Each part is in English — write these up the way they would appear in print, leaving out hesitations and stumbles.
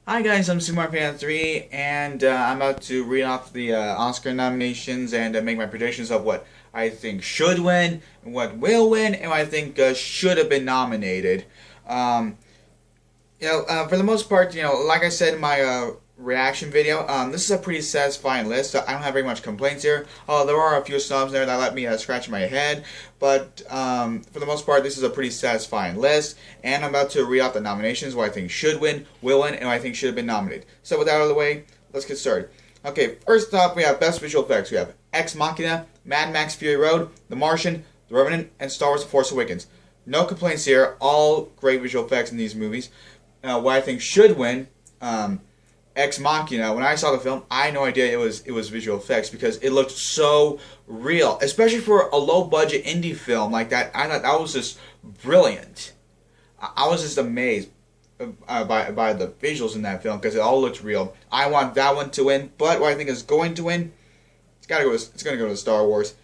Hi guys, I'm SuperMario3, and I'm about to read off the Oscar nominations and make my predictions of what I think should win, and what will win, and what I think should have been nominated. Um, for the most part, like I said in my reaction video, this is a pretty satisfying list. So I don't have very much complaints here. There are a few snubs there that let me scratch my head, but for the most part, this is a pretty satisfying list. And I'm about to read out the nominations, what I think should win, will win, and what I think should have been nominated. So with that out of the way, let's get started. Okay, first off, we have Best Visual Effects. We have Ex Machina, Mad Max Fury Road, The Martian, The Revenant, and Star Wars The Force Awakens. No complaints here. All great visual effects in these movies. What I think should win, Ex Machina. When I saw the film, I had no idea it was visual effects because it looked so real, especially for a low budget indie film like that. I thought that was just brilliant. I was just amazed by the visuals in that film because it all looked real. I want that one to win, but what I think is going to win, it's going to go to Star Wars.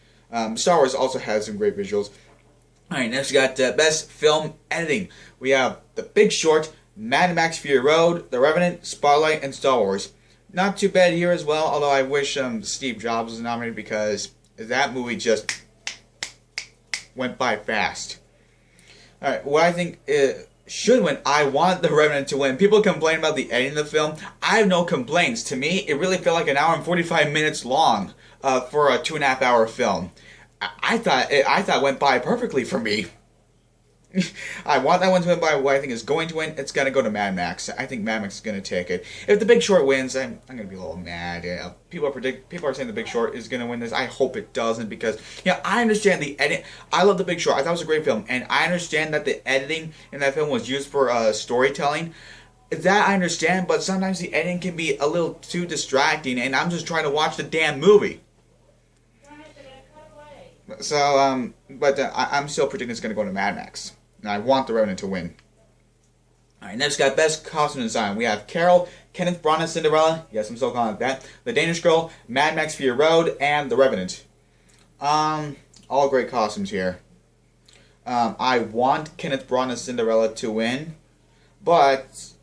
Star Wars also has some great visuals. All right, next we got Best Film Editing. We have The Big Short, Mad Max Fury Road, The Revenant, Spotlight, and Star Wars. Not too bad here as well, although I wish Steve Jobs was nominated because that movie just went by fast. Alright, what I think should win, I want The Revenant to win. People complain about the editing of the film. I have no complaints. To me, it really felt like an hour and 45 minutes long for a 2.5 hour film. I thought it went by perfectly for me. I want that one to win by what I think is going to win. It's going to go to Mad Max. I think Mad Max is going to take it. If The Big Short wins, I'm going to be a little mad. People are saying The Big Short is going to win this. I hope it doesn't because I understand the edit. I love The Big Short. I thought it was a great film, and I understand that the editing in that film was used for storytelling. That I understand, but sometimes the editing can be a little too distracting, and I'm just trying to watch the damn movie. So, I'm still predicting it's going to go to Mad Max. And I want The Revenant to win. Alright, next got Best Costume Design. We have Carol, Kenneth Branagh Cinderella, yes, I'm still calling it that, The Danish Girl, Mad Max Fury Road, and The Revenant. All great costumes here. I want Kenneth Branagh Cinderella to win, but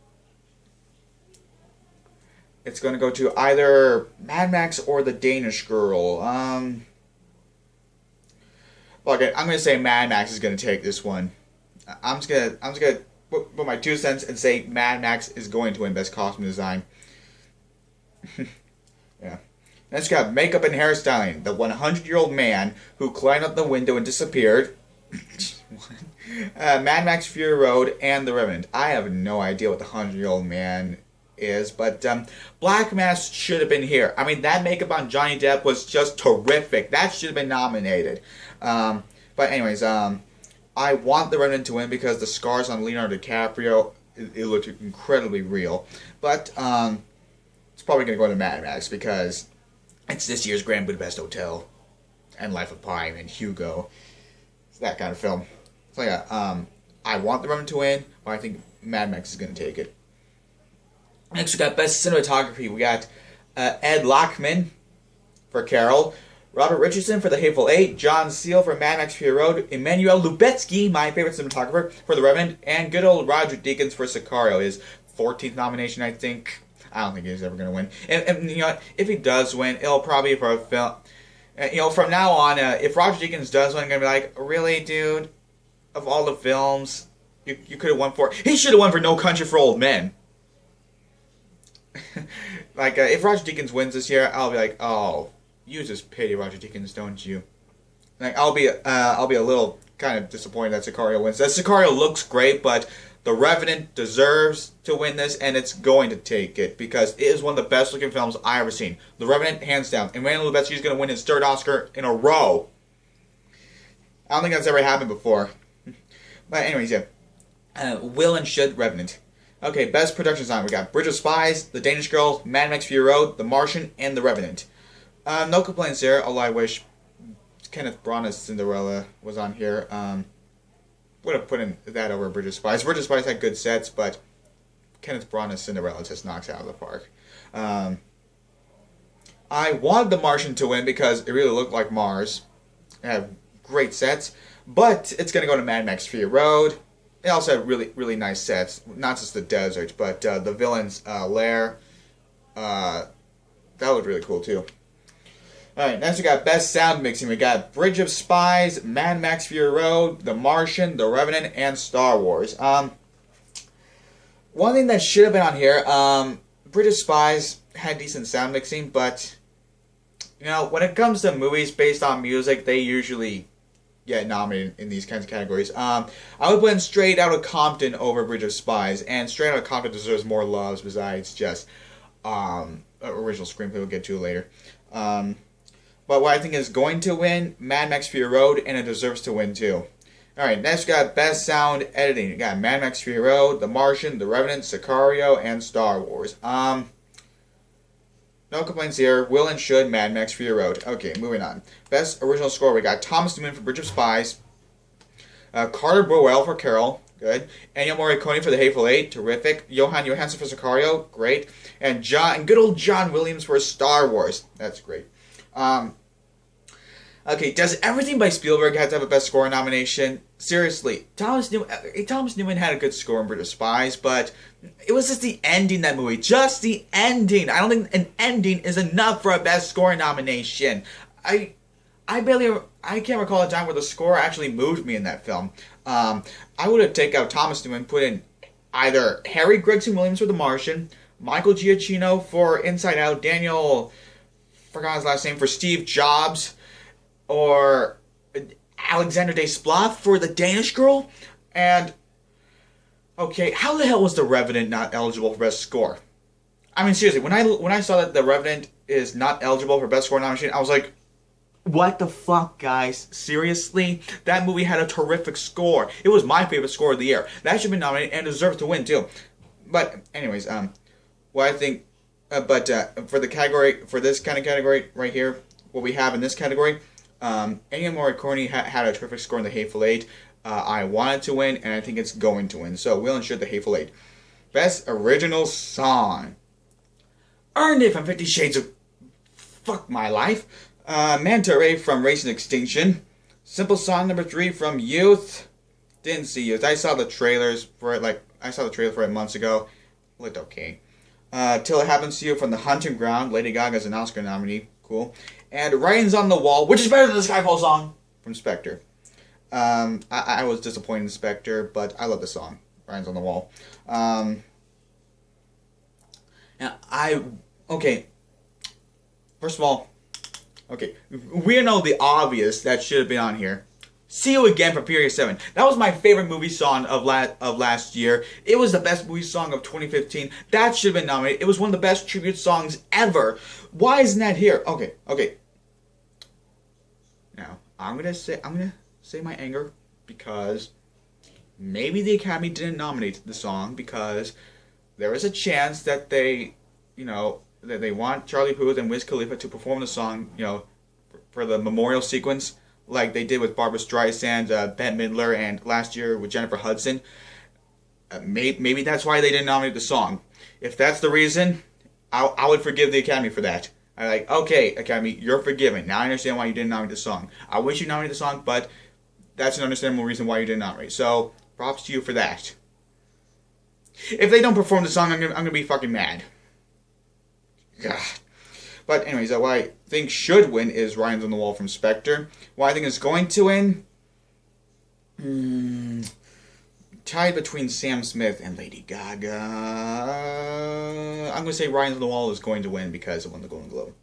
it's going to go to either Mad Max or The Danish Girl. Okay, I'm going to say Mad Max is going to take this one. I'm just gonna put my 2 cents and say Mad Max is going to win Best Costume Design. Yeah. Next, we got Makeup and Hairstyling. The 100-year-old man who climbed up the window and disappeared. Mad Max Fury Road and The Revenant. I have no idea what the 100-year-old man is, but Black Mass should have been here. I mean, that makeup on Johnny Depp was just terrific. That should have been nominated. But anyways, I want The Revenant to win because the scars on Leonardo DiCaprio, it looked incredibly real. But it's probably going to go to Mad Max because it's this year's Grand Budapest Hotel and Life of Pi and Hugo. It's that kind of film. So yeah, I want The Revenant to win, but I think Mad Max is going to take it. Next we got Best Cinematography. We got Ed Lachman for Carol, Robert Richardson for The Hateful Eight, John Seale for Mad Max Fury Road, Emmanuel Lubezki, my favorite cinematographer, for The Revenant, and good old Roger Deakins for Sicario, his 14th nomination, I think. I don't think he's ever going to win. And if he does win, it'll probably be for a film. From now on, if Roger Deakins does win, I'm going to be like, really, dude? Of all the films you could have won for... He should have won for No Country for Old Men. If Roger Deakins wins this year, I'll be like, oh... You just pity Roger Deakins, don't you? I'll be a little kind of disappointed that Sicario wins. That Sicario looks great, but The Revenant deserves to win this, and it's going to take it because it is one of the best looking films I've ever seen. The Revenant, hands down. And Emmanuel Lubezki is going to win his 3rd Oscar in a row. I don't think that's ever happened before. But anyways, yeah. Will and should Revenant. Okay, Best Production Design. We got Bridge of Spies, The Danish Girl, Mad Max Fury Road, The Martian, and The Revenant. No complaints there, although I wish Kenneth Branagh's Cinderella was on here. Would have put in that over Bridge of Spies. Bridge of Spies had good sets, but Kenneth Branagh's Cinderella just knocks it out of the park. I wanted The Martian to win because it really looked like Mars. It had great sets, but it's going to go to Mad Max Fury Road. it also had really nice sets, not just the desert, but the villain's lair. That looked really cool too. Alright, next we got Best Sound Mixing. We got Bridge of Spies, Mad Max Fury Road, The Martian, The Revenant, and Star Wars. One thing that should have been on here, Bridge of Spies had decent sound mixing, but, you know, when it comes to movies based on music, they usually get nominated in these kinds of categories. I would put in Straight Outta Compton over Bridge of Spies, and Straight Outta Compton deserves more loves besides just original screenplay we'll get to later. But what I think is going to win, Mad Max Fury Road, and it deserves to win too. Alright, next we got Best Sound Editing. We got Mad Max Fury Road, The Martian, The Revenant, Sicario, and Star Wars. No complaints here. Will and should Mad Max Fury Road. Okay, moving on. Best Original Score. We got Thomas Newman for Bridge of Spies. Carter Burwell for Carol. Good. Ennio Morricone for The Hateful Eight. Terrific. Johan Johansson for Sicario. Great. And good old John Williams for Star Wars. That's great. Okay, does everything by Spielberg have to have a Best Score nomination? Seriously, Thomas Newman had a good score in Bridge of Spies, but it was just the ending of that movie. Just the ending. I don't think an ending is enough for a Best Score nomination. I can't recall a time where the score actually moved me in that film. I would have taken out Thomas Newman, put in either Harry Gregson Williams for The Martian, Michael Giacchino for Inside Out, Daniel, forgot his last name, for Steve Jobs, or Alexander Desplat for The Danish Girl. And okay, how the hell was The Revenant not eligible for Best Score? I mean, seriously, when I saw that The Revenant is not eligible for Best Score nomination, I was like, what the fuck, guys? Seriously? That movie had a terrific score. It was my favorite score of the year. That should have been nominated and deserved to win too. But anyways, what I think, for the category, for this kind of category right here, what we have in this category, Ennio Morricone had a terrific score in The Hateful Eight. I wanted to win, and I think it's going to win. So we'll ensure The Hateful Eight. Best Original Song. Earned it from 50 Shades of Fuck My Life. Manta Ray from Racing Extinction. Simple Song number 3 from Youth. Didn't see Youth. I saw the trailers for it, I saw the trailer for it months ago. Looked okay. Till It Happens to You from The Hunting Ground. Lady Gaga's an Oscar nominee. Cool. And Writings on the Wall, which is better than the Skyfall song from Spectre. I was disappointed in Spectre, but I love the song. Writings on the Wall. Okay. First of all, okay, we know the obvious that should have been on here. See You Again from Furious 7. That was my favorite movie song of last year. It was the best movie song of 2015. That should have been nominated. It was one of the best tribute songs ever. Why isn't that here? Okay. Now, I'm gonna say my anger because maybe the Academy didn't nominate the song because there is a chance that they want Charlie Puth and Wiz Khalifa to perform the song, for the memorial sequence, like they did with Barbra Streisand, Bette Midler, and last year with Jennifer Hudson. Maybe that's why they didn't nominate the song. If that's the reason, I would forgive the Academy for that. I'm like, okay, Academy, you're forgiven. Now I understand why you didn't nominate the song. I wish you nominated the song, but that's an understandable reason why you didn't nominate. So, props to you for that. If they don't perform the song, I'm gonna be fucking mad. God. But anyways, what I think should win is Writings on the Wall from Spectre. What I think is going to win, tied between Sam Smith and Lady Gaga. I'm going to say Writings on the Wall is going to win because it won the Golden Globe.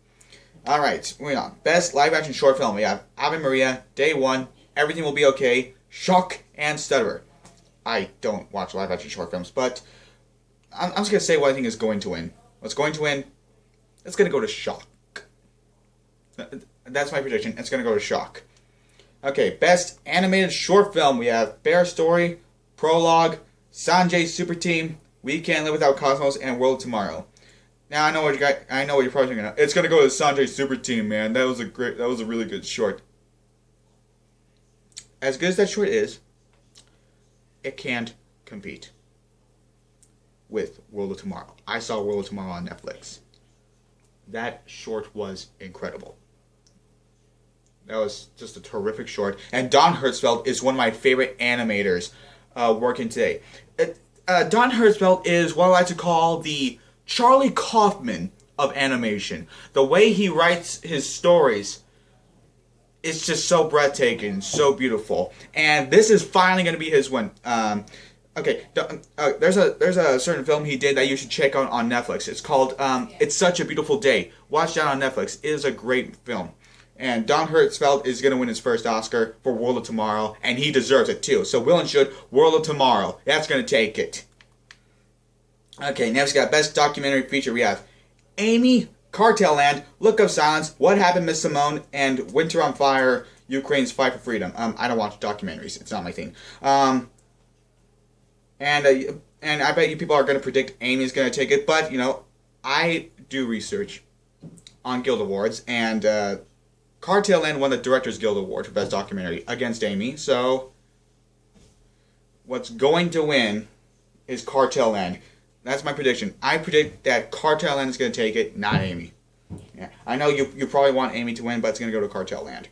Alright, moving on. Best live action short film. We have Ave Maria, Day One, Everything Will Be Okay, Shock, and Stutterer. I don't watch live action short films, but I'm just going to say what I think is going to win. What's going to win? It's going to go to Shock. That's my prediction. It's going to go to Shock. Okay, best animated short film. We have Bear Story, Prologue, Sanjay Super Team, We Can't Live Without Cosmos, and World of Tomorrow. Now I know what you're probably thinking. It's going to go to Sanjay Super Team, man. That was a really good short. As good as that short is, it can't compete with World of Tomorrow. I saw World of Tomorrow on Netflix. That short was incredible. That was just a terrific short. And Don Hertzfeldt is one of my favorite animators. working today. Don Hertzfeldt is what I like to call the Charlie Kaufman of animation. The way he writes his stories, it's just so breathtaking, so beautiful. And this is finally going to be his one. Okay, there's a certain film he did that you should check out on Netflix. It's called It's Such a Beautiful Day. Watch that on Netflix. It is a great film. And Don Hertzfeldt is going to win his first Oscar for World of Tomorrow, and he deserves it too. So will and should, World of Tomorrow. That's going to take it. Okay, next we got Best Documentary Feature. We have Amy, Cartel Land, Look of Silence, What Happened Miss Simone, and Winter on Fire, Ukraine's Fight for Freedom. I don't watch documentaries. It's not my thing. And I bet you people are going to predict Amy's going to take it, but, you know, I do research on Guild Awards, and Cartel Land won the Directors Guild Award for Best Documentary against Amy, so what's going to win is Cartel Land. That's my prediction. I predict that Cartel Land is going to take it, not Amy. Yeah, I know you probably want Amy to win, but it's going to go to Cartel Land.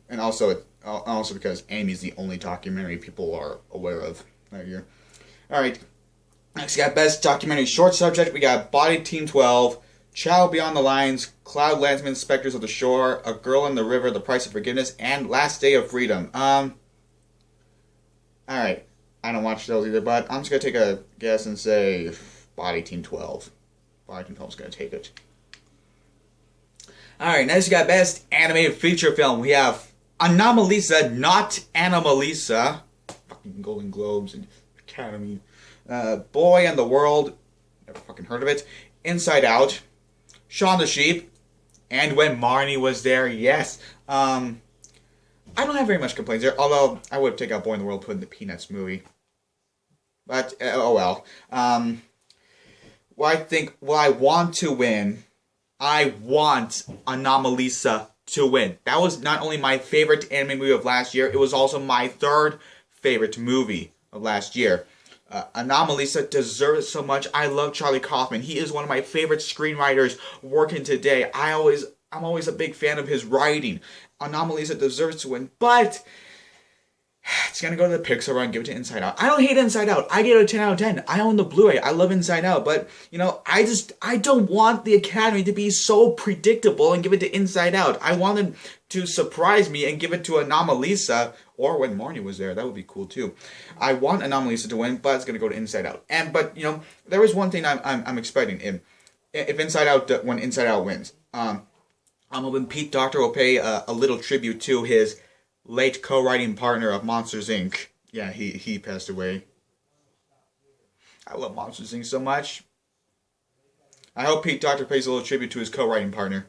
And also because Amy's the only documentary people are aware of that year. Alright, next we got Best Documentary Short Subject. We got Body Team 12, Child Beyond the Lines, Cloud Landsman, Spectres of the Shore, A Girl in the River, The Price of Forgiveness, and Last Day of Freedom. Alright, I don't watch those either, but I'm just going to take a guess and say Body Team 12. Body Team 12 is going to take it. Alright, next we got Best Animated Feature Film. We have Anomalisa, Not Anomalisa. Fucking Golden Globes and Academy. Boy and the World. Never fucking heard of it. Inside Out. Shaun the Sheep. And When Marnie Was There. Yes. I don't have very much complaints there. Although, I would take out Boy in the World, put in the Peanuts movie. But, oh well. What I want to win, I want Anomalisa to win. That was not only my favorite anime movie of last year, it was also my third favorite movie of last year. Anomalisa deserves so much. I love Charlie Kaufman. He is one of my favorite screenwriters working today. I'm always a big fan of his writing. Anomalisa deserves to win, but it's gonna go to the Pixar and give it to Inside Out. I don't hate Inside Out. I give it a 10 out of 10. I own the Blu-ray. I love Inside Out, but you know, I don't want the Academy to be so predictable and give it to Inside Out. I wanted to surprise me and give it to Anomalisa, or When Marnie Was There. That would be cool too. I want Anomalisa to win, but it's gonna go to Inside Out. But you know, there is one thing I'm expecting. If Inside Out, when Inside Out wins, I'm hoping Pete Docter will pay a little tribute to his late co-writing partner of Monsters, Inc. Yeah, he passed away. I love Monsters, Inc. so much. I hope Pete Docter pays a little tribute to his co-writing partner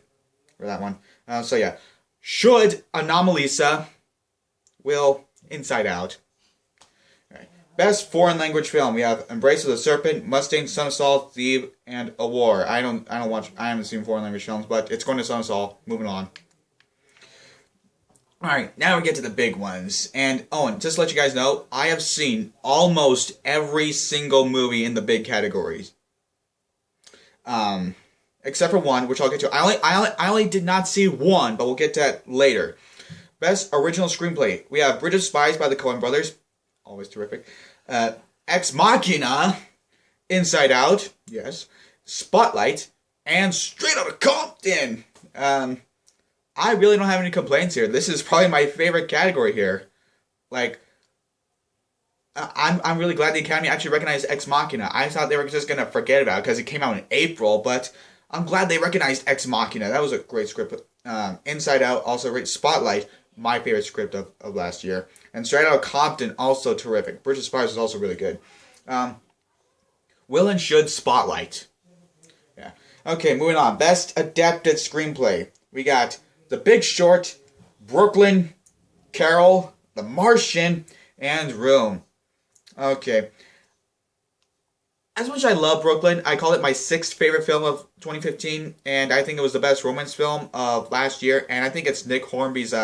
for that one. So yeah, should Anomalisa will Inside Out. Right. Best foreign language film. We have Embrace of the Serpent, Mustang, Son of Saul, Thief, and A War. I haven't seen foreign language films, but it's going to Son of Saul. Moving on. Alright, now we get to the big ones. And, Owen, just to let you guys know, I have seen almost every single movie in the big categories. Except for one, which I'll get to. I only did not see one, but we'll get to that later. Best Original Screenplay. We have Bridge of Spies by the Coen Brothers. Always terrific. Ex Machina. Inside Out. Yes. Spotlight. And Straight Outta Compton. I really don't have any complaints here. This is probably my favorite category here. Like, I'm really glad the Academy actually recognized Ex Machina. I thought they were just going to forget about it because it came out in April, but I'm glad they recognized Ex Machina. That was a great script. Inside Out, also great. Spotlight, my favorite script of last year. And Straight Outta Compton, also terrific. Bridge of Spies is also really good. Will and Should, Spotlight. Yeah. Okay, moving on. Best Adapted Screenplay. We got The Big Short, Brooklyn, Carol, The Martian, and Room. Okay. As much as I love Brooklyn, I call it my 6th favorite film of 2015, and I think it was the best romance film of last year, and I think it's Nick Hornby's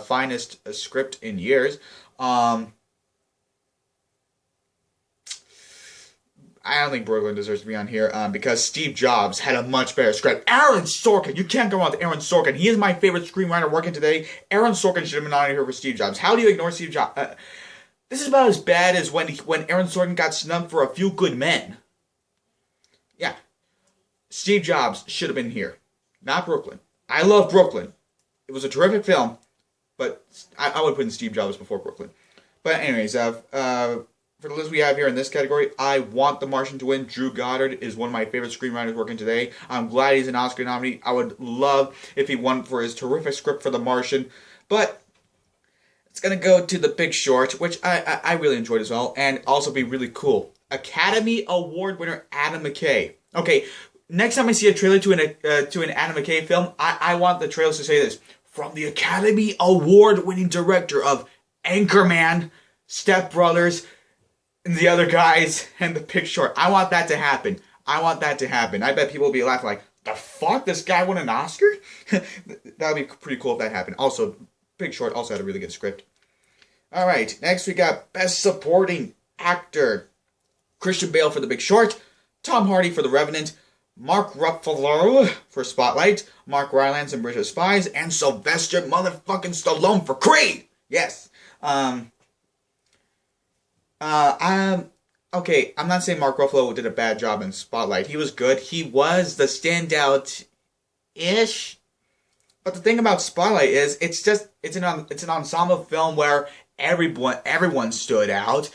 finest script in years. I don't think Brooklyn deserves to be on here because Steve Jobs had a much better script. Aaron Sorkin! You can't go wrong with Aaron Sorkin. He is my favorite screenwriter working today. Aaron Sorkin should have been on here for Steve Jobs. How do you ignore Steve Jobs? This is about as bad as when Aaron Sorkin got snubbed for A Few Good Men. Yeah, Steve Jobs should have been here, not Brooklyn. I love Brooklyn. It was a terrific film, but I would put in Steve Jobs before Brooklyn. But anyways, for the list we have here in this category, I want The Martian to win. Drew Goddard is one of my favorite screenwriters working today. I'm glad he's an Oscar nominee. I would love if he won for his terrific script for The Martian. But it's going to go to The Big Short, which I really enjoyed as well, and also be really cool. Academy Award winner Adam McKay. Okay, next time I see a trailer to an Adam McKay film, I want the trailers to say this. From the Academy Award winning director of Anchorman, Step Brothers, and the other guys, and The Big Short. I want that to happen. I want that to happen. I bet people will be laughing like, the fuck? This guy won an Oscar? That would be pretty cool if that happened. Also, Big Short also had a really good script. Alright, next we got Best Supporting Actor. Christian Bale for The Big Short, Tom Hardy for The Revenant, Mark Ruffalo for Spotlight, Mark Rylance in Bridge of Spies, and Sylvester motherfucking Stallone for Creed! Yes. Okay, I'm not saying Mark Ruffalo did a bad job in Spotlight. He was good. He was the standout-ish. But the thing about Spotlight is, it's an ensemble film where everyone stood out.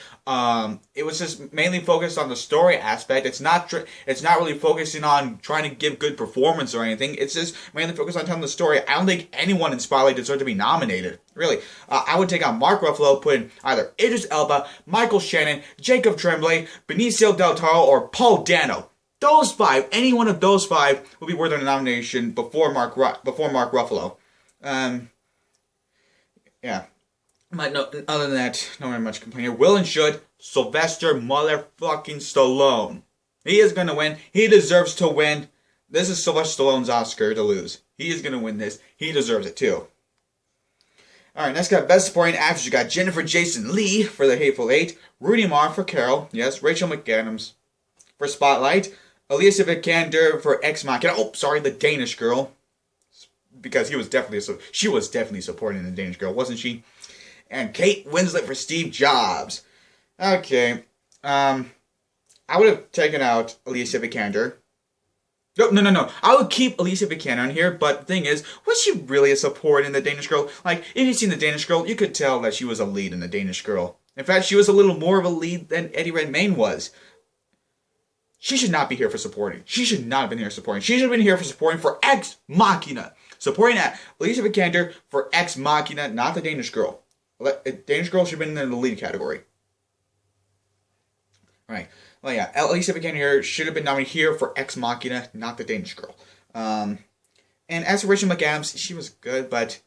It was just mainly focused on the story aspect. It's not really focusing on trying to give good performance or anything. It's just mainly focused on telling the story. I don't think anyone in Spotlight deserved to be nominated. Really, I would take on Mark Ruffalo, put in either Idris Elba, Michael Shannon, Jacob Tremblay, Benicio del Toro, or Paul Dano. Those five, any one of those five, would be worth a nomination before Mark Ruffalo. Yeah. But no, other than that, not very much complaint here. Will and should, Sylvester motherfucking Stallone. He is going to win. He deserves to win. This is Sylvester Stallone's Oscar to lose. He is going to win this. He deserves it too. Alright, next got Best Supporting Actress. You got Jennifer Jason Leigh for The Hateful Eight, Rooney Mara for Carol, yes, Rachel McAdams for Spotlight, Alicia Vikander for Ex Machina. Oh, sorry, The Danish Girl. Because she was definitely supporting The Danish Girl, wasn't she? And Kate Winslet for Steve Jobs. Okay. I would have taken out Alicia Vikander. No. I would keep Alicia Vikander on here, but the thing is, was she really a support in The Danish Girl? Like, if you've seen The Danish Girl, you could tell that she was a lead in The Danish Girl. In fact, she was a little more of a lead than Eddie Redmayne was. She should not be here for supporting. She should not have been here supporting. She should have been here for supporting for Ex Machina. Supporting Alicia Vikander for Ex Machina, not The Danish Girl. Danish Girl should have been in the lead category. Right. Well, yeah, Alicia Vikander should have been nominated here for Ex Machina, not The Danish Girl. And as for Rachel McAdams, she was good, but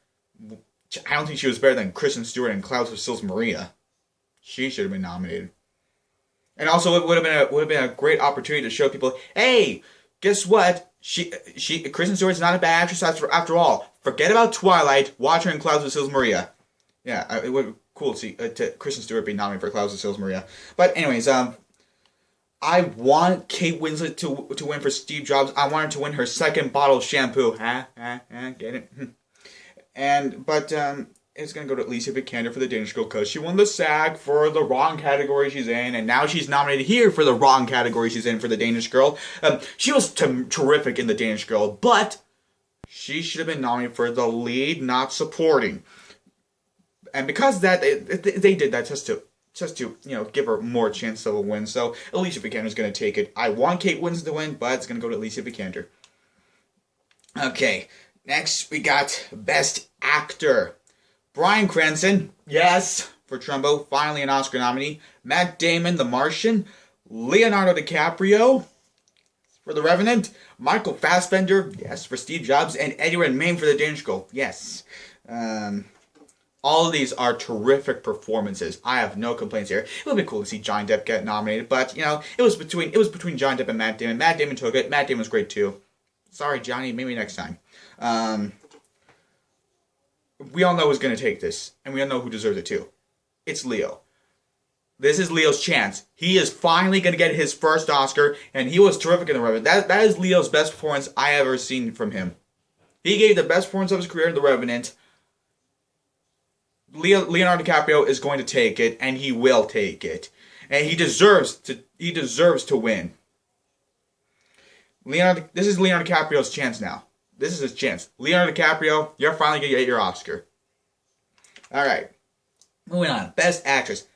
I don't think she was better than Kristen Stewart in Clouds with Sils Maria. She should have been nominated. And also, it would have been a great opportunity to show people, hey, guess what? Kristen Stewart's not a bad actress after all. Forget about Twilight. Watch her in Clouds with Sils Maria. Yeah, it would be cool to see Kristen Stewart be nominated for Clouds with Sils Maria. But anyways, I want Kate Winslet to win for Steve Jobs. I want her to win her second bottle of shampoo. Get it? But it's going to go to Alicia Vikander for The Danish Girl because she won the SAG for the wrong category she's in, and now she's nominated here for the wrong category she's in for The Danish Girl. She was terrific in The Danish Girl, but she should have been nominated for the lead, not supporting. And because of that, they did that just to give her more chance of a win. So Alicia Vikander's going to take it. I want Kate Winslet to win, but it's going to go to Alicia Vikander. Okay, next we got Best Actor. Bryan Cranston, yes, for Trumbo, finally an Oscar nominee. Matt Damon, The Martian. Leonardo DiCaprio for The Revenant. Michael Fassbender, yes, for Steve Jobs. And Eddie Redmayne for The Danish Girl, yes. All of these are terrific performances. I have no complaints here. It would be cool to see Johnny Depp get nominated, but it was between Johnny Depp and Matt Damon. Matt Damon took it. Matt Damon was great too. Sorry, Johnny. Maybe next time. We all know who's going to take this, and we all know who deserves it too. It's Leo. This is Leo's chance. He is finally going to get his first Oscar, and he was terrific in The Revenant. That is Leo's best performance I ever seen from him. He gave the best performance of his career in The Revenant. Leonardo DiCaprio is going to take it, and he will take it, and he deserves to. He deserves to win. This is Leonardo DiCaprio's chance now. This is his chance. Leonardo DiCaprio, you're finally gonna get your Oscar. All right, moving on. Best Actress: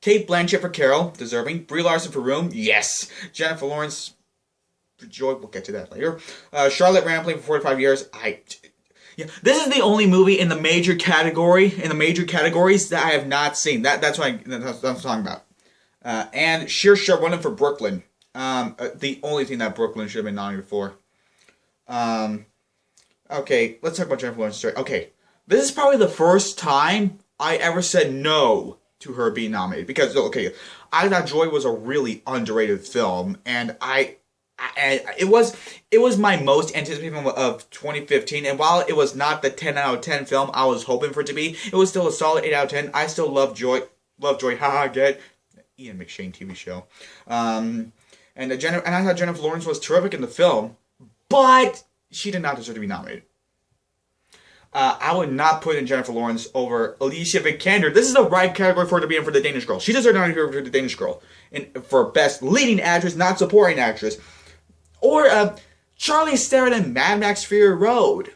Cate Blanchett for Carol, deserving. Brie Larson for Room, yes. Jennifer Lawrence for Joy, we'll get to that later. Charlotte Rampling for 45 Years. Yeah, this is the only movie in the major categories that I have not seen. That's what I'm talking about. And Saoirse Ronan for Brooklyn. The only thing that Brooklyn should have been nominated for. Okay, let's talk about Jennifer Lawrence's story. Okay, this is probably the first time I ever said no to her being nominated. Because, okay, I thought Joy was a really underrated film. And it was my most anticipated film of 2015. And while it was not the 10 out of 10 film I was hoping for it to be, it was still a solid 8 out of 10. I still love Joy. Haha, get Ian McShane TV show. And I thought Jennifer Lawrence was terrific in the film, but she did not deserve to be nominated. I would not put in Jennifer Lawrence over Alicia Vikander. This is the right category for her to be in for The Danish Girl. She deserved not to be for The Danish Girl. For Best Leading Actress, not Supporting Actress. Or Charlize Theron in Mad Max Fury Road.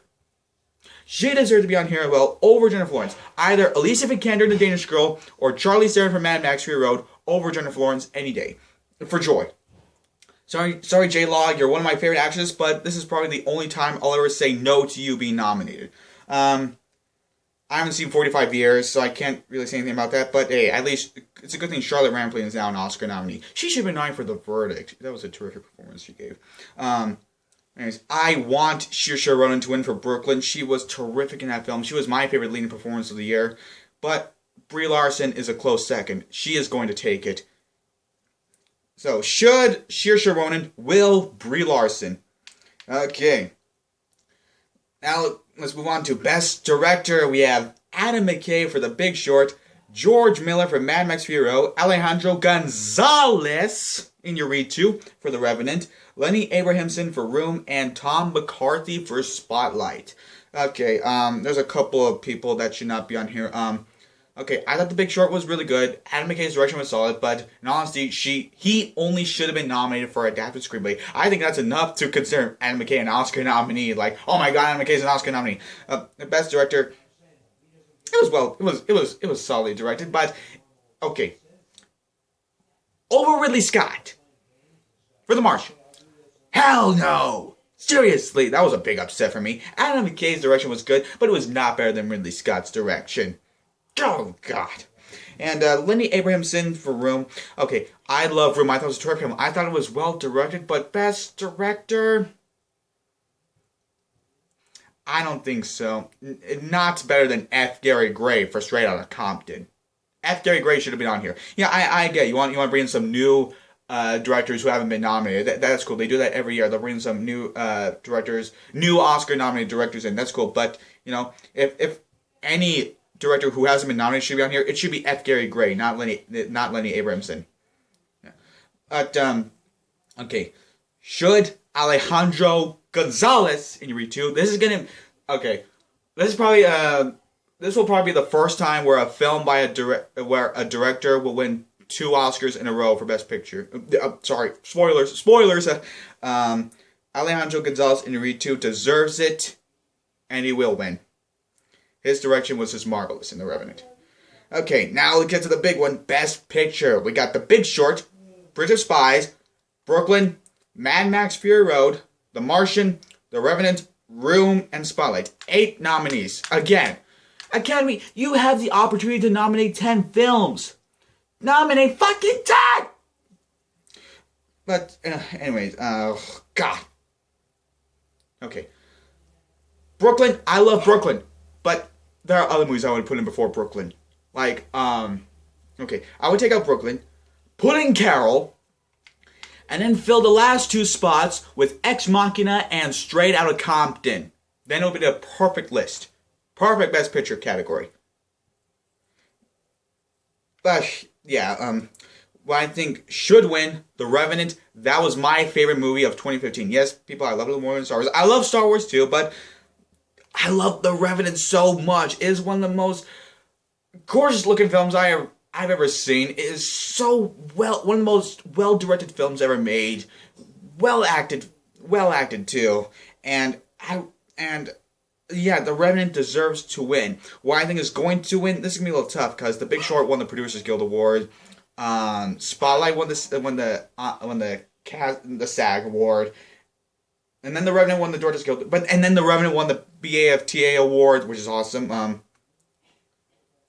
She deserved to be on here, well, over Jennifer Lawrence. Either Alicia Vikander in The Danish Girl or Charlize Theron from Mad Max Fury Road over Jennifer Lawrence any day. For Joy. Sorry, J-Law, you're one of my favorite actresses, but this is probably the only time I'll ever say no to you being nominated. I haven't seen 45 Years, so I can't really say anything about that, but hey, at least it's a good thing Charlotte Rampling is now an Oscar nominee. She should have been nominated for The Verdict. That was a terrific performance she gave. Anyways, I want Saoirse Ronan to win for Brooklyn. She was terrific in that film. She was my favorite leading performance of the year, but Brie Larson is a close second. She is going to take it. So, should Saoirse Ronan, will Brie Larson? Okay. Now, let's move on to Best Director. We have Adam McKay for The Big Short, George Miller for Mad Max Fury Road, Alejandro Gonzalez, Iñárritu for The Revenant, Lenny Abrahamson for Room, and Tom McCarthy for Spotlight. Okay, there's a couple of people that should not be on here. Okay, I thought The Big Short was really good. Adam McKay's direction was solid, but in honesty, he only should have been nominated for Adapted Screenplay. I think that's enough to consider Adam McKay an Oscar nominee. Like, oh my god, Adam McKay's an Oscar nominee. The Best Director, it was solidly directed, but okay. Over Ridley Scott for The Martian. Hell no! Seriously, that was a big upset for me. Adam McKay's direction was good, but it was not better than Ridley Scott's direction. Oh, God. And Lenny Abrahamson for Room. Okay, I love Room. I thought it was a terrific film. I thought it was well directed, but Best Director? I don't think so. Not better than F. Gary Gray for Straight Outta Compton. F. Gary Gray should have been on here. Yeah, I get it. You want to bring in some new directors who haven't been nominated. That's cool. They do that every year. They'll bring some new directors, new Oscar-nominated directors in. That's cool. But, you know, if any director who hasn't been nominated should be on here, it should be F. Gary Gray, not Lenny Abrahamson. Yeah. But okay, should Alejandro Gonzalez Iñárritu? This is gonna okay. This will probably be the first time where a film by where a director will win 2 Oscars in a row for Best Picture. Sorry, spoilers. Alejandro Gonzalez Iñárritu deserves it, and he will win. His direction was just marvelous in The Revenant. Okay, now let's get to the big one. Best Picture. We got The Big Short, Bridge of Spies, Brooklyn, Mad Max Fury Road, The Martian, The Revenant, Room, and Spotlight. 8 nominees. Again, Academy, you have the opportunity to nominate 10 films. Nominate fucking 10! But, anyways, God. Okay. Brooklyn, I love Brooklyn. But there are other movies I would put in before Brooklyn. Like, okay, I would take out Brooklyn, put in Carol, and then fill the last 2 spots with Ex Machina and Straight Outta Compton. Then it would be the perfect list. Perfect Best Picture category. But, yeah, what I think should win, The Revenant. That was my favorite movie of 2015. Yes, people, I love it more than Star Wars. I love Star Wars too, but I love The Revenant so much. It is one of the most gorgeous looking films I've ever seen. It is so one of the most well directed films ever made. Well acted too. And yeah, The Revenant deserves to win. What I think is going to win, this is gonna be a little tough because The Big Short won the Producers Guild Award. Spotlight won the SAG Award. And then The Revenant won the Directors Guild, and then The Revenant won the BAFTA Award, which is awesome. I'm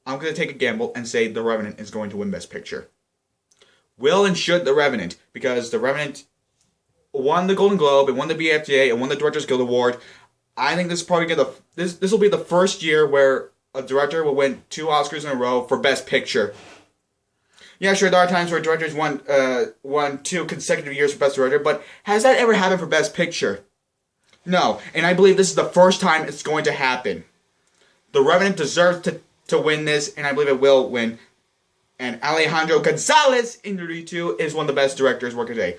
gonna take a gamble and say The Revenant is going to win Best Picture. Will and should The Revenant, because The Revenant won the Golden Globe, and won the BAFTA, and won the Directors Guild Award. I think this is probably this will be the first year where a director will win 2 Oscars in a row for Best Picture. Yeah, sure, there are times where directors won 2 consecutive years for Best Director, but has that ever happened for Best Picture? No, and I believe this is the first time it's going to happen. The Revenant deserves to win this, and I believe it will win. And Alejandro Gonzalez Iñárritu is one of the best directors working today.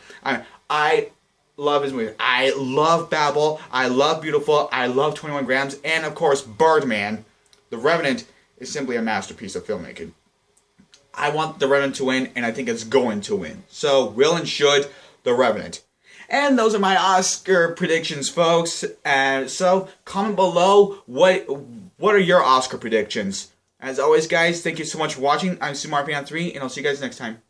I love his movies. I love Babel. I love Beautiful. I love 21 Grams. And, of course, Birdman. The Revenant is simply a masterpiece of filmmaking. I want The Revenant to win, and I think it's going to win. So, will and should The Revenant. And those are my Oscar predictions, folks. So, comment below what are your Oscar predictions. As always, guys, thank you so much for watching. I'm SumarPion3, and I'll see you guys next time.